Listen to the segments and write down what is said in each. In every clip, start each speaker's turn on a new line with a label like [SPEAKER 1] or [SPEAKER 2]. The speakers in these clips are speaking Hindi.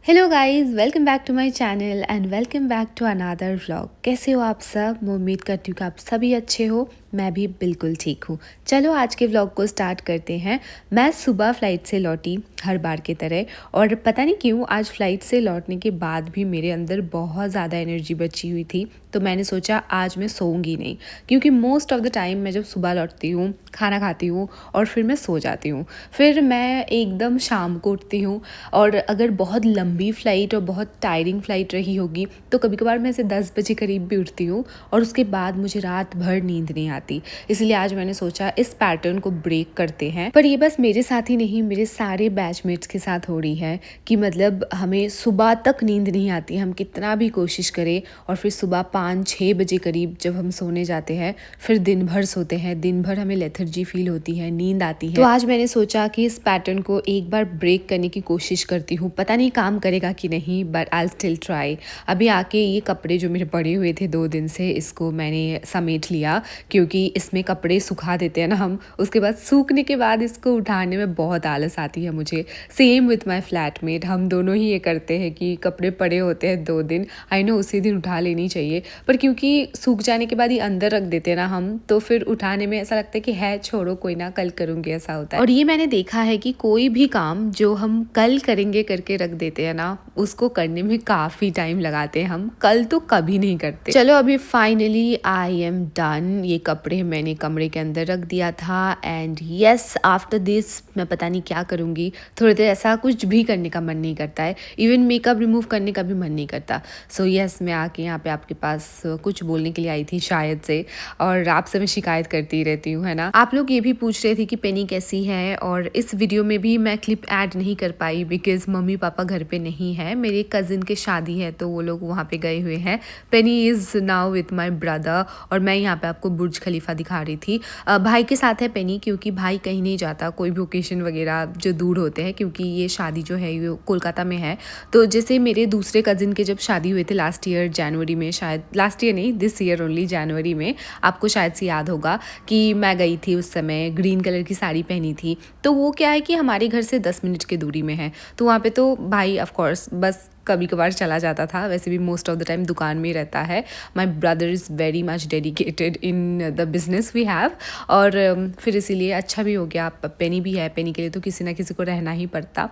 [SPEAKER 1] Hello guys, welcome back to my channel and welcome back to another vlog. कैसे हो आप सब? मैं उम्मीद करती हूँ कि आप सभी अच्छे हो। मैं भी बिल्कुल ठीक हूँ। चलो आज के व्लॉग को स्टार्ट करते हैं। मैं सुबह फ़्लाइट से लौटी हर बार की तरह, और पता नहीं क्यों आज फ़्लाइट से लौटने के बाद भी मेरे अंदर बहुत ज़्यादा एनर्जी बची हुई थी। तो मैंने सोचा आज मैं सोऊंगी नहीं, क्योंकि मोस्ट ऑफ़ द टाइम मैं जब सुबह लौटती हूँ, खाना खाती हूँ और फिर मैं सो जाती हूँ। फिर मैं एकदम शाम को उठती हूँ, और अगर बहुत लंबी फ़्लाइट और बहुत टायरिंग फ़्लाइट रही होगी तो कभी कभार मैं ऐसे 10 बजे करीब भी उठती हूँ, और उसके बाद मुझे रात भर नींद नहीं आती। इसलिए आज मैंने सोचा इस पैटर्न को ब्रेक करते हैं। पर ये बस मेरे साथ ही नहीं, मेरे सारे बैचमेट्स के साथ हो रही है कि मतलब हमें सुबह तक नींद नहीं आती, हम कितना भी कोशिश करें, और फिर सुबह 5-6 बजे करीब जब हम सोने जाते हैं फिर दिन भर सोते हैं, दिन भर हमें लेथर्जी फील होती है, नींद आती है। तो आज मैंने सोचा कि इस पैटर्न को एक बार ब्रेक करने की कोशिश करती हूँ। पता नहीं काम करेगा कि नहीं, बट आई स्टिल ट्राई। अभी आके ये कपड़े जो मेरे पड़े हुए थे 2 दिन से, इसको मैंने समेट लिया, क्योंकि इसमें कपड़े सुखा देते हैं ना हम, उसके बाद सूखने के बाद इसको उठाने में बहुत आलस आती है मुझे। सेम विथ माई फ्लैटमेट, हम दोनों ही ये करते हैं कि कपड़े पड़े होते हैं 2 दिन, आई नो उसी दिन उठा लेनी चाहिए, पर क्योंकि सूख जाने के बाद ही अंदर रख देते हैं ना हम, तो फिर उठाने में ऐसा लगता है कि है छोड़ो कोई ना, कल करूँगी, ऐसा होता है। और ये मैंने देखा है कि कोई भी काम जो हम कल करेंगे करके रख देते हैं ना, उसको करने में काफ़ी टाइम लगाते हैं हम, कल तो कभी नहीं करते। चलो अभी फाइनली आई एम डन। ये कपड़े मैंने कमरे के अंदर रख दिया था, एंड येस आफ्टर दिस मैं पता नहीं क्या करूँगी। थोड़ी देर ऐसा कुछ भी करने का मन नहीं करता है, इवन मेकअप रिमूव करने का भी मन नहीं करता। सो येस मैं आके यहाँ पे आपके पास कुछ बोलने के लिए आई थी शायद से, और आपसे मैं शिकायत करती ही रहती हूँ, है ना। आप लोग ये भी पूछ रहे थे कि पेनी कैसी है, और इस वीडियो में भी मैं क्लिप ऐड नहीं कर पाई बिकॉज मम्मी पापा घर पे नहीं है। मेरे कज़िन की शादी है तो वो लोग वहाँ पे गए हुए हैं। Penny is now with my brother, और मैं यहाँ पे आपको बुर्ज खलीफा दिखा रही थी। भाई के साथ है पेनी, क्योंकि भाई कहीं नहीं जाता कोई भी ओकेशन वगैरह जो दूर होते हैं, क्योंकि ये शादी जो है ये कोलकाता में है। तो जैसे मेरे दूसरे कज़िन के जब शादी हुए थे लास्ट ईयर जनवरी में, शायद लास्ट ईयर नहीं, दिस ईयर ओनली जनवरी में, आपको शायद से याद होगा कि मैं गई थी उस समय, ग्रीन कलर की साड़ी पहनी थी। तो वो क्या है कि हमारे घर से 10 मिनट की दूरी में है, तो वहाँ पे तो भाई ऑफ कोर्स बस कभी कभार चला जाता था, वैसे भी मोस्ट ऑफ द टाइम दुकान में ही रहता है। My brother is very much dedicated in the business we have, और फिर इसीलिए अच्छा भी हो गया। पेनी भी है, पेनी के लिए तो किसी ना किसी को रहना ही पड़ता।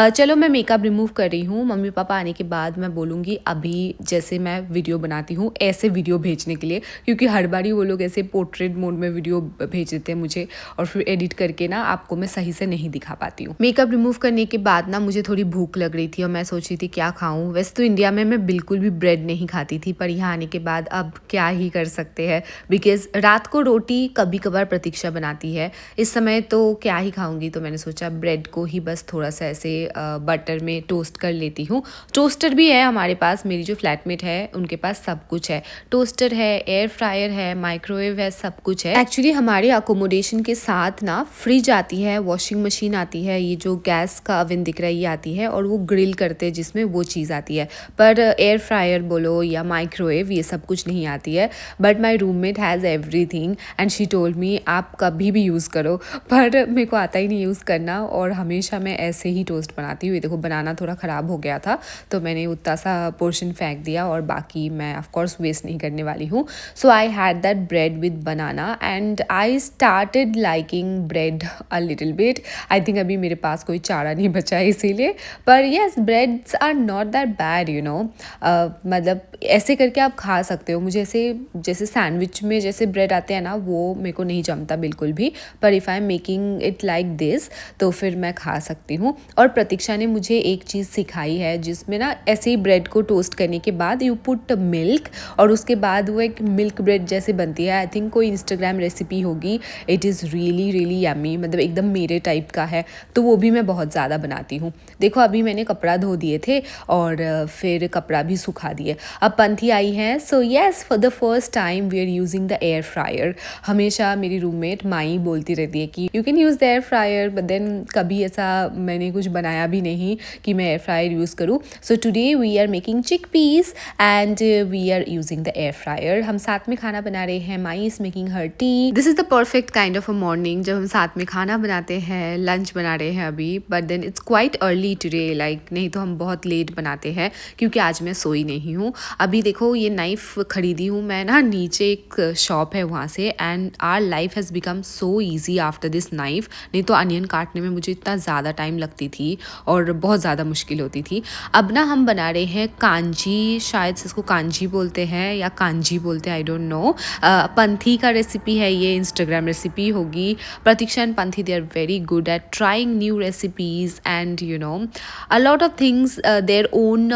[SPEAKER 1] चलो मैं मेकअप रिमूव कर रही हूँ, मम्मी पापा आने के बाद मैं बोलूँगी। अभी जैसे मैं वीडियो बनाती हूँ ऐसे वीडियो भेजने के लिए, क्योंकि हर बारी वो लोग ऐसे पोर्ट्रेट मोड में वीडियो भेज देते हैं मुझे, और फिर एडिट करके ना आपको मैं सही से नहीं दिखा पाती हूँ। मेकअप रिमूव करने के बाद ना मुझे थोड़ी भूख लग रही थी, और मैं सोच रही थी क्या खाऊं। वैसे तो इंडिया में मैं बिल्कुल भी ब्रेड नहीं खाती थी, पर यहाँ आने के बाद अब क्या ही कर सकते हैं, बिकॉज रात को रोटी कभी कभार प्रतीक्षा बनाती है, इस समय तो क्या ही खाऊंगी। तो मैंने सोचा ब्रेड को ही बस थोड़ा सा ऐसे बटर में टोस्ट कर लेती हूँ। टोस्टर भी है हमारे पास, मेरी जो फ्लैटमेट है उनके पास सब कुछ है, टोस्टर है, एयर फ्रायर है, माइक्रोवेव है, सब कुछ है। एक्चुअली हमारे अकोमोडेशन के साथ ना फ्रिज आती है, वॉशिंग मशीन आती है, ये जो गैस का ओवन दिख रहा है ये आती है, और वो ग्रिल करते हैं जिसमें वो चीज़ आती है। पर एयर फ्रायर बोलो या माइक्रोवेव ये सब कुछ नहीं आती है। But my roommate has everything and she told me आप कभी भी यूज़ करो, पर मेरे को आता ही नहीं यूज़ करना, और हमेशा मैं ऐसे ही टोस्ट बनाती हूँ। देखो बनाना थोड़ा ख़राब हो गया था तो मैंने उतना सा पोर्शन फेंक दिया, और बाकी मैं ऑफ कोर्स वेस्ट नहीं करने वाली हूँ। So I had that bread with banana and I started liking bread a little bit. I think अभी मेरे पास कोई चारा नहीं बचा है इसीलिए, पर yes breads are not that bad you know. मतलब ऐसे करके आप खा सकते हो। मुझे ऐसे जैसे सैंडविच में जैसे ब्रेड आते हैं ना, वो मेरे को नहीं जमता बिल्कुल भी, पर if I am making it like this तो फिर मैं खा सकती हूँ। और प्रतीक्षा ने मुझे एक चीज़ सिखाई है जिसमें ना ऐसे ही ब्रेड को टोस्ट करने के बाद यू पुट मिल्क, और उसके बाद वो एक मिल्क ब्रेड जैसे बनती है। आई थिंक कोई इंस्टाग्राम रेसिपी होगी, it is really really yummy, मतलब एकदम मेरे टाइप का है, तो वो भी मैं बहुत ज़्यादा बनाती हूँ। देखो अभी मैंने कपड़ा धो दिए थे और फिर कपड़ा भी सुखा दिए। अब पंथी आई है, so yes for the first time we are using the air fryer. हमेशा मेरी रूममेट माई बोलती रहती है कि you can use the air fryer, but then कभी ऐसा मैंने कुछ बनाया भी नहीं कि मैं एयर फ्रायर यूज़ करूँ। So today we are making chickpeas and we are using the air fryer. हम साथ में खाना बना रहे हैं, my is making her tea. This is the perfect kind of a morning जब हम साथ में खाना बनाते हैं, लंच बना रहे हैं अभी, but then it's quite early today, like नहीं तो हम बहुत लेट बनाते हैं क्योंकि आज मैं सोई नहीं हूँ। अभी देखो ये नाइफ़ खरीदी हूँ मैं ना, नीचे एक शॉप है वहाँ से, and our life has become so easy after this knife. नहीं तो अनियन काटने में मुझे इतना ज़्यादा टाइम लगती थी और बहुत ज़्यादा मुश्किल होती थी। अब ना हम बना रहे हैं कांजी, शायद से इसको कांजी बोलते हैं या कांजी बोलते हैं, आई डोंट नो। पंथी का रेसिपी है ये, इंस्टाग्राम रेसिपी होगी। Pratiksha and Panthi, they are very good at trying new recipes and you know a lot of things, their own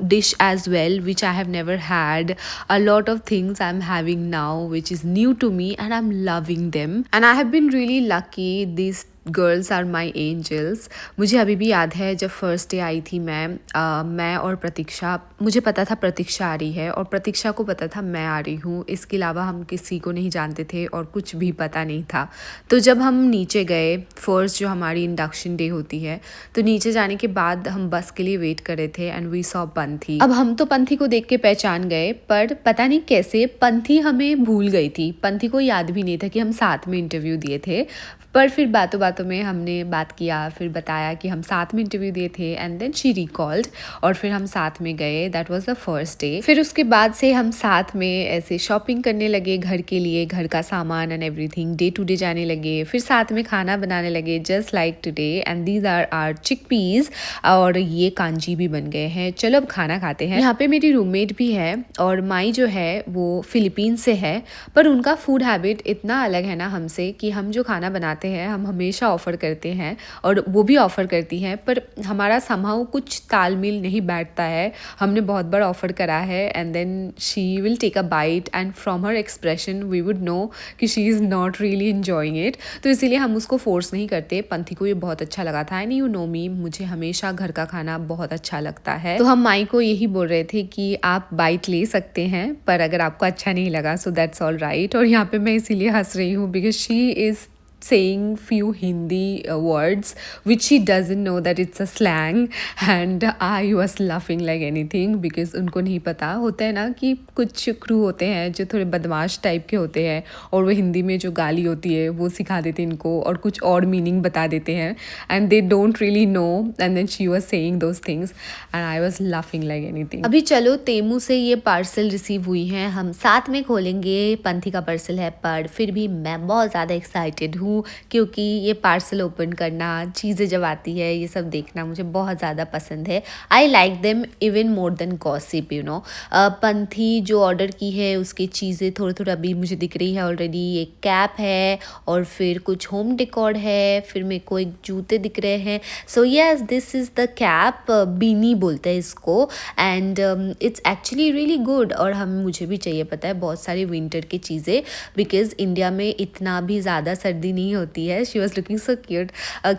[SPEAKER 1] dish as well which I have never had. A lot of things I'm having now which is new to me and I'm loving them, and I have been really lucky. These girls are my angels. मुझे अभी भी याद है जब फर्स्ट डे आई थी मैं और प्रतीक्षा, मुझे पता था प्रतीक्षा आ रही है और प्रतीक्षा को पता था मैं आ रही हूँ, इसके अलावा हम किसी को नहीं जानते थे और कुछ भी पता नहीं था। तो जब हम नीचे गए, फर्स्ट जो हमारी इंडक्शन डे होती है, तो नीचे जाने के बाद हम बस के लिए वेट कर रहे थे एंड वी सॉ पंथी। अब हम तो पंथी को देख के पहचान गए, पर पता नहीं कैसे पंथी हमें भूल गई थी। पंथी को याद भी नहीं था कि हम साथ में इंटरव्यू दिए थे, पर फिर बातों बातों में हमने बात किया, फिर बताया कि हम साथ में इंटरव्यू दिए थे एंड देन शी रिकॉल्ड और फिर हम साथ में गए। That was the first day. फिर उसके बाद से हम साथ में ऐसे शॉपिंग करने लगे घर के लिए, घर का सामान and everything, day to day जाने लगे, फिर साथ में खाना बनाने लगे just like today. And these are our chickpeas और ये कांजी भी बन गए हैं। चलो अब खाना खाते हैं। यहाँ पे मेरी रूममेट भी है और माई जो है वो फिलीपीन से है, पर उनका फूड हैबिट इतना अलग है ना हमसे कि हम जो खाना बनाते हैं हम हमेशा ऑफ़र करते हैं और वो भी ऑफ़र करती हैं, पर हमारा समहाउ कुछ तालमेल नहीं बैठता है। हमने बहुत बार ऑफ़र करा है and then she will take a bite and from her expression we would know कि she is not really enjoying it, तो इसीलिए हम उसको फोर्स नहीं करते। पंथी को ये बहुत अच्छा लगा था एंड यू नो मी, मुझे हमेशा घर का खाना बहुत अच्छा लगता है। तो हम माई को यही बोल रहे थे कि आप बाइट ले सकते हैं, पर अगर आपको अच्छा नहीं लगा सो दैट्स ऑल राइट। और यहाँ पे मैं इसीलिए हंस रही हूँ because she is saying few Hindi words which she doesn't know that it's a slang, and I was laughing like anything because उनको नहीं पता होता है ना कि कुछ क्रू होते हैं जो थोड़े बदमाश टाइप के होते हैं और वो हिंदी में जो गाली होती है वो सिखा देते हैं इनको और कुछ और मीनिंग बता देते हैं and they don't really know, and then she was saying those things and I was laughing like anything. अभी चलो तेमू से ये पार्सल रिसीव हुई हैं, हम साथ में खोलेंगे। पंथी का पार्सल है पर फिर भी मैं बहुत ज़्यादा एक्साइटेड हूँ क्योंकि ये पार्सल ओपन करना, चीज़ें जब आती है ये सब देखना मुझे बहुत ज़्यादा पसंद है। I like them even more than gossip, you know. Panthi जो ऑर्डर की है उसकी चीज़ें थोड़ा थोड़ा अभी मुझे दिख रही है ऑलरेडी। एक कैप है और फिर कुछ होम डेकोर है, फिर मेरे को एक जूते दिख रहे हैं। So yes, this is the cap, beanie बोलते हैं इसको, and it's actually really good. और मुझे भी चाहिए पता है बहुत सारी विंटर की चीज़ें, बिकॉज इंडिया में इतना भी ज़्यादा सर्दी नहीं होती है। She was looking so cute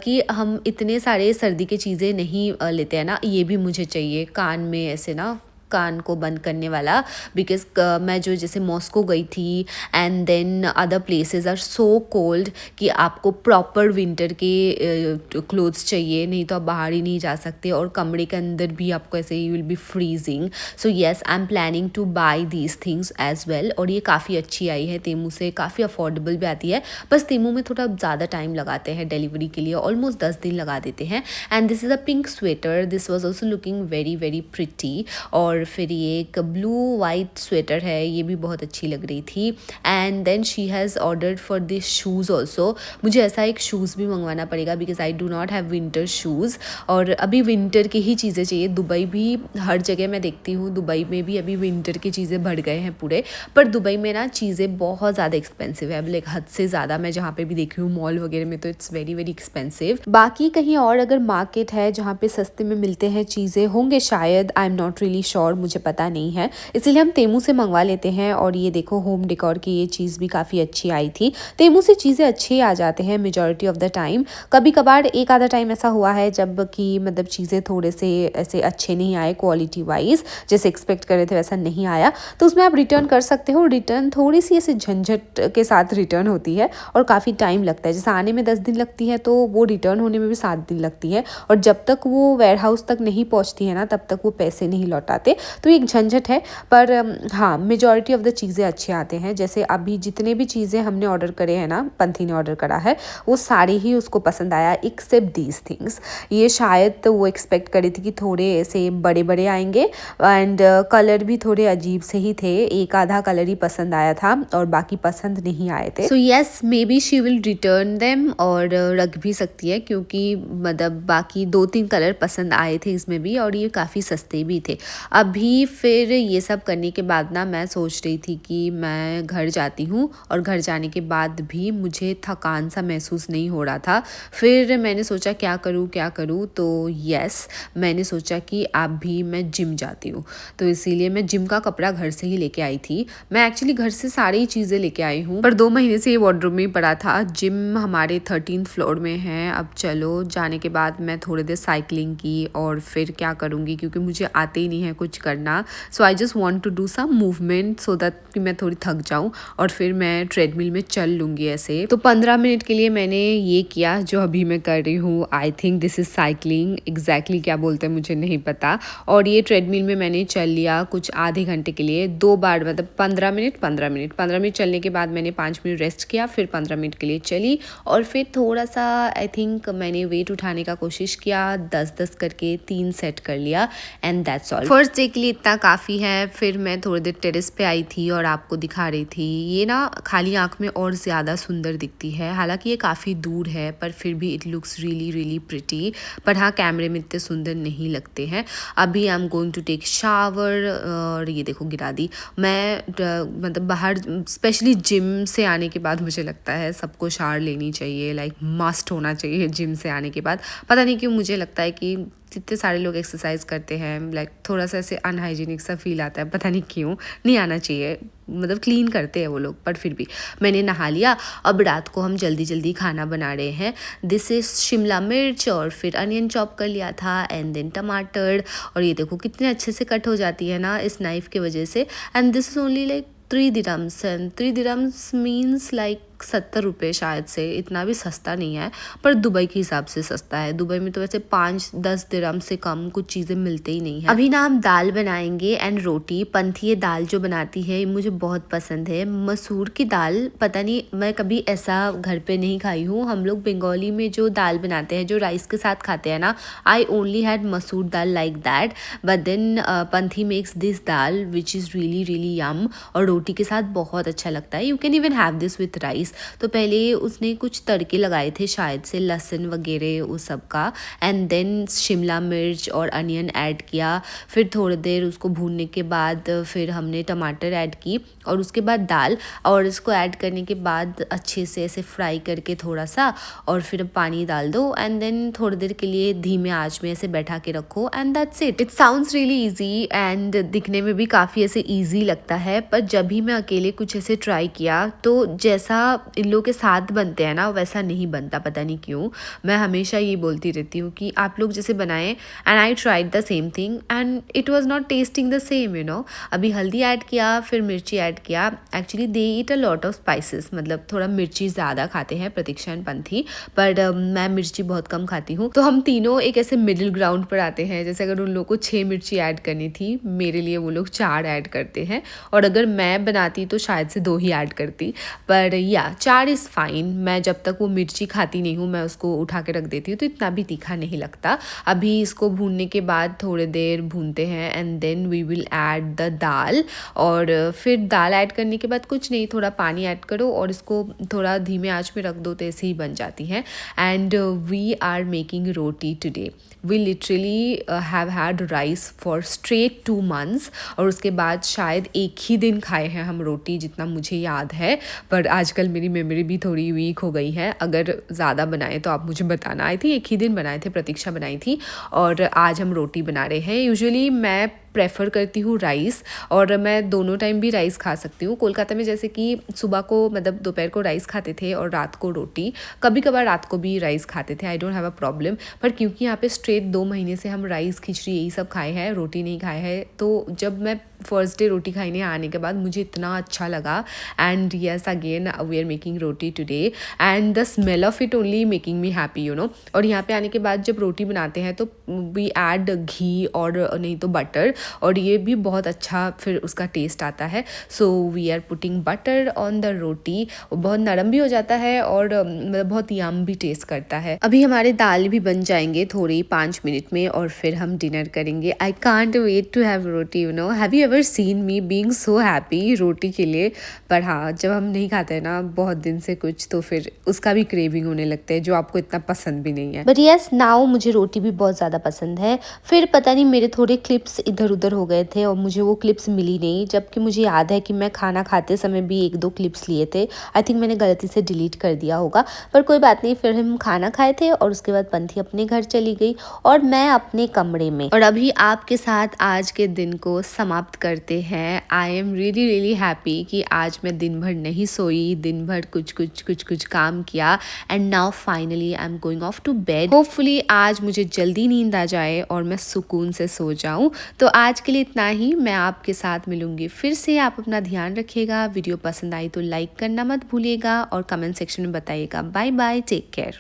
[SPEAKER 1] कि हम इतने सारे सर्दी की चीज़ें नहीं लेते हैं ना। ये भी मुझे चाहिए, कान में ऐसे ना कान को बंद करने वाला, बिकॉज मैं जो जैसे मॉस्को गई थी and then other places are so cold कि आपको प्रॉपर विंटर के क्लोथ्स चाहिए, नहीं तो आप बाहर ही नहीं जा सकते और कमरे के अंदर भी आपको ऐसे ही will be freezing. So yes, I am planning to buy these things as well. और ये काफ़ी अच्छी आई है तेमू से, काफ़ी अफोर्डेबल भी आती है, बस तेमू में थोड़ा ज़्यादा टाइम लगाते हैं डिलीवरी के लिए, ऑलमोस्ट 10 दिन लगा देते हैं। And this is a pink sweater, this was also looking very very pretty. और फिर ये एक ब्लू वाइट स्वेटर है, ये भी बहुत अच्छी लग रही थी। And then she has ordered for this shoes also. मुझे ऐसा एक शूज़ भी मंगवाना पड़ेगा because I do not have winter shoes, और अभी विंटर की ही चीज़ें चाहिए। दुबई भी हर जगह मैं देखती हूँ, दुबई में भी अभी विंटर की चीज़ें बढ़ गए हैं पूरे, पर दुबई में ना चीज़ें बहुत ज़्यादा एक्सपेंसिव है, लाइक हद से ज़्यादा। मैं जहाँ पे भी देख रही हूँ मॉल वगैरह में तो इट्स वेरी वेरी एक्सपेंसिव। बाकी कहीं और अगर मार्केट है जहाँ पे सस्ते में मिलते हैं चीज़ें होंगे शायद, I am not really sure sure, मुझे पता नहीं है, इसीलिए हम तेमू से मंगवा लेते हैं। और ये देखो होम डेकोर की ये चीज़ भी काफ़ी अच्छी आई थी। तेमू से चीज़ें अच्छी आ जाते हैं मेजॉरिटी ऑफ द टाइम। कभी कभार एक आधा टाइम ऐसा हुआ है जब कि मतलब चीज़ें थोड़े से ऐसे अच्छे नहीं आए क्वालिटी वाइज, जैसे एक्सपेक्ट कर रहे थे वैसा नहीं आया, तो उसमें आप रिटर्न कर सकते हो। रिटर्न थोड़ी सी ऐसे झंझट के साथ रिटर्न होती है और काफ़ी टाइम लगता है। जैसे आने में 10 दिन लगती है तो वो रिटर्न होने में भी 7 दिन लगती है, और जब तक वो वेयर हाउस तक नहीं पहुंचती है ना तब तक वो पैसे नहीं लौटाते। तो एक झंझट है, पर हाँ मेजॉरिटी ऑफ द चीज़ें अच्छे आते हैं। जैसे अभी जितने भी चीज़ें हमने ऑर्डर करे हैं ना, पंथी ने ऑर्डर करा है, वो सारे ही उसको पसंद आया एक्सेप्ट दीज थिंग्स। ये शायद तो वो एक्सपेक्ट करी थी कि थोड़े ऐसे बड़े बड़े आएंगे, एंड कलर भी थोड़े अजीब से ही थे। एक आधा कलर ही पसंद आया था और बाकी पसंद नहीं आए थे। So yes, may be she will return them, और रख भी सकती है क्योंकि मतलब बाकी 2-3 कलर पसंद आए थे इसमें भी, और ये काफ़ी सस्ते भी थे। अभी फिर ये सब करने के बाद ना मैं सोच रही थी कि मैं घर जाती हूँ, और घर जाने के बाद भी मुझे थकान सा महसूस नहीं हो रहा था। फिर मैंने सोचा क्या करूँ, तो यस मैंने सोचा कि अभी मैं जिम जाती हूँ, तो इसीलिए मैं जिम का कपड़ा घर से ही लेके आई थी। मैं एक्चुअली घर से सारी चीज़ें लेके आई हूँ, पर 2 महीने से ये वार्डरोब में ही पड़ा था। जिम हमारे 13th फ्लोर में है। अब चलो जाने के बाद मैं थोड़ी देर साइकिलिंग की, और फिर क्या करूँगी क्योंकि मुझे आते ही नहीं है कुछ करना। So I just want to do some movement so that कि मैं थोड़ी थक जाऊँ, और फिर मैं ट्रेडमिल में चल लूँगी ऐसे। तो 15 मिनट के लिए मैंने ये किया जो अभी मैं कर रही हूँ। I think this is cycling, exactly क्या बोलते हैं मुझे नहीं पता। और ये ट्रेडमिल में मैंने चल लिया कुछ आधे घंटे के लिए, 2 बार, मतलब 15 मिनट चलने के बाद मैंने 5 मिनट रेस्ट किया, फिर 15 मिनट के लिए चली, और फिर थोड़ा सा आई थिंक मैंने वेट उठाने का कोशिश किया, 10-10 करके 3 सेट कर लिया, and that's all. First day के लिए इतना काफ़ी है। फिर मैं थोड़ी देर टेरेस पे आई थी और आपको दिखा रही थी। ये ना खाली आँख में और ज़्यादा सुंदर दिखती है, हालांकि ये काफ़ी दूर है, पर फिर भी it looks really really pretty. पर हाँ कैमरे में इतने सुंदर नहीं लगते हैं। अभी I am going to take shower, और ये देखो गिरा दी मैं। मतलब बाहर स्पेशली जिम से आने के बाद मुझे लगता है सबको शावर लेनी चाहिए, लाइक मस्ट होना चाहिए जिम से आने के बाद। पता नहीं क्यों मुझे लगता है कि जितने सारे लोग एक्सरसाइज करते हैं लाइक थोड़ा सा ऐसे अनहाइजीनिक सा फील आता है, पता नहीं क्यों। नहीं आना चाहिए, मतलब क्लीन करते हैं वो लोग, पर फिर भी मैंने नहा लिया। अब रात को हम जल्दी जल्दी खाना बना रहे हैं। दिस इज शिमला मिर्च, और फिर अनियन चॉप कर लिया था, एंड देन टमाटर, और ये देखो कितने अच्छे से कट हो जाती है ना इस नाइफ की वजह से। And this is only like 3 dirhams, and 3 dirhams means like 70 रुपये शायद से। इतना भी सस्ता नहीं है, पर दुबई के हिसाब से सस्ता है। दुबई में तो वैसे 5-10 दिरहम से कम कुछ चीज़ें मिलते ही नहीं है। अभी ना हम दाल बनाएंगे एंड रोटी। पंथी ये दाल जो बनाती है मुझे बहुत पसंद है, मसूर की दाल। पता नहीं मैं कभी ऐसा घर पे नहीं खाई हूँ। हम लोग बंगाली में जो दाल बनाते हैं जो राइस के साथ खाते हैं ना, आई only had masoor dal like that, but then Panthi makes this dal which is really really yum, और रोटी के साथ बहुत अच्छा लगता है। You can even have this with rice. तो पहले उसने कुछ तड़के लगाए थे शायद से, लहसुन वगैरह उस सब का, एंड देन शिमला मिर्च और अनियन ऐड किया। फिर थोड़ी देर उसको भूनने के बाद फिर हमने टमाटर ऐड की, और उसके बाद दाल, और इसको ऐड करने के बाद अच्छे से ऐसे फ्राई करके थोड़ा सा, और फिर पानी डाल दो, एंड देन थोड़ी देर के लिए धीमे आंच में ऐसे बैठा के रखो, and that's it. It sounds really easy, and दिखने में भी काफ़ी ऐसे इजी लगता है। पर जब भी मैं अकेले कुछ ऐसे ट्राई किया तो जैसा इन लोगों के साथ बनते हैं ना वैसा नहीं बनता, पता नहीं क्यों। मैं हमेशा ये बोलती रहती हूँ कि आप लोग जैसे बनाएं, and I tried the same thing and it was not testing the same, you know. अभी हल्दी ऐड किया, फिर मिर्ची ऐड किया। Actually they eat a lot of spices, मतलब थोड़ा मिर्ची ज़्यादा खाते हैं प्रतीक्षा एंड पंथी, पर मैं मिर्ची बहुत कम खाती हूँ। तो हम तीनों एक ऐसे मिडिल ग्राउंड पर आते हैं। जैसे अगर उन लोगों को 6 मिर्ची ऐड करनी थी, मेरे लिए वो लोग 4 ऐड करते हैं, और अगर मैं बनाती तो शायद से 2 ही ऐड करती। पर या 4 इज़ फाइन। मैं जब तक वो मिर्ची खाती नहीं हूँ मैं उसको उठा के रख देती हूँ, तो इतना भी तीखा नहीं लगता। अभी इसको भूनने के बाद थोड़ी देर भूनते हैं, and then we will add the dal. और फिर दाल ऐड करने के बाद कुछ नहीं, थोड़ा पानी ऐड करो और इसको थोड़ा धीमे आंच में रख दो, तो ऐसे ही बन जाती हैं। And we are making roti today. We literally have had rice for straight 2 months, और उसके बाद शायद एक ही दिन खाए हैं हम रोटी, जितना मुझे याद है। पर आजकल मेरी मेमोरी भी थोड़ी वीक हो गई है, अगर ज़्यादा बनाए तो आप मुझे बताना। आई थी एक ही दिन बनाए थे, प्रतीक्षा बनाई थी, और आज हम रोटी बना रहे हैं। यूजुअली मैं प्रेफर करती हूँ राइस, और मैं दोनों टाइम भी राइस खा सकती हूँ। कोलकाता में जैसे कि सुबह को मतलब दोपहर को राइस खाते थे और रात को रोटी, कभी कभार रात को भी राइस खाते थे, I don't have a problem. पर क्योंकि यहाँ पे स्ट्रेट 2 महीने से हम राइस खिचड़ी यही सब खाए हैं, रोटी नहीं खाए हैं, तो जब मैं फर्स्ट डे रोटी खाने आने के बाद मुझे इतना अच्छा लगा। And yes, again we are making roti today and the smell of it only making me happy, you know. और यहाँ पे आने के बाद जब रोटी बनाते हैं तो वी ऐड घी और नहीं तो बटर, और ये भी बहुत अच्छा फिर उसका टेस्ट आता है। So we are putting butter on the roti, बहुत नरम भी हो जाता है और मतलब बहुत यम भी टेस्ट करता है। अभी हमारे दाल भी बन जाएंगे थोड़े ही 5 मिनट में और फिर हम डिनर करेंगे। I can't wait to have roti, you know. Have you ever seen me being so happy रोटी के लिए? पर हाँ, जब हम नहीं खाते हैं ना बहुत दिन से कुछ, तो फिर उसका भी क्रेविंग होने लगता है, जो आपको इतना पसंद भी नहीं है। बट यस, नाउ मुझे रोटी भी बहुत ज़्यादा पसंद है। फिर पता नहीं मेरे थोड़े क्लिप्स इधर उधर हो गए थे और मुझे वो क्लिप्स मिली नहीं, जबकि मुझे याद है कि मैं खाना खाते समय भी 1-2 क्लिप्स लिए थे। आई थिंक मैंने गलती से डिलीट कर दिया होगा, पर कोई बात नहीं। फिर हम खाना खाए थे और उसके बाद पंथी अपने घर चली गई और मैं अपने कमरे में। और अभी आपके साथ आज के दिन को समाप्त करते हैं। I am really really happy कि आज मैं दिन भर नहीं सोई, दिन भर कुछ काम किया, and now finally I am going off to bed. Hopefully आज मुझे जल्दी नींद आ जाए और मैं सुकून से सो जाऊं। तो आज के लिए इतना ही, मैं आपके साथ मिलूंगी फिर से। आप अपना ध्यान रखिएगा, वीडियो पसंद आई तो लाइक करना मत भूलिएगा और कमेंट सेक्शन में बताइएगा। Bye bye, take care.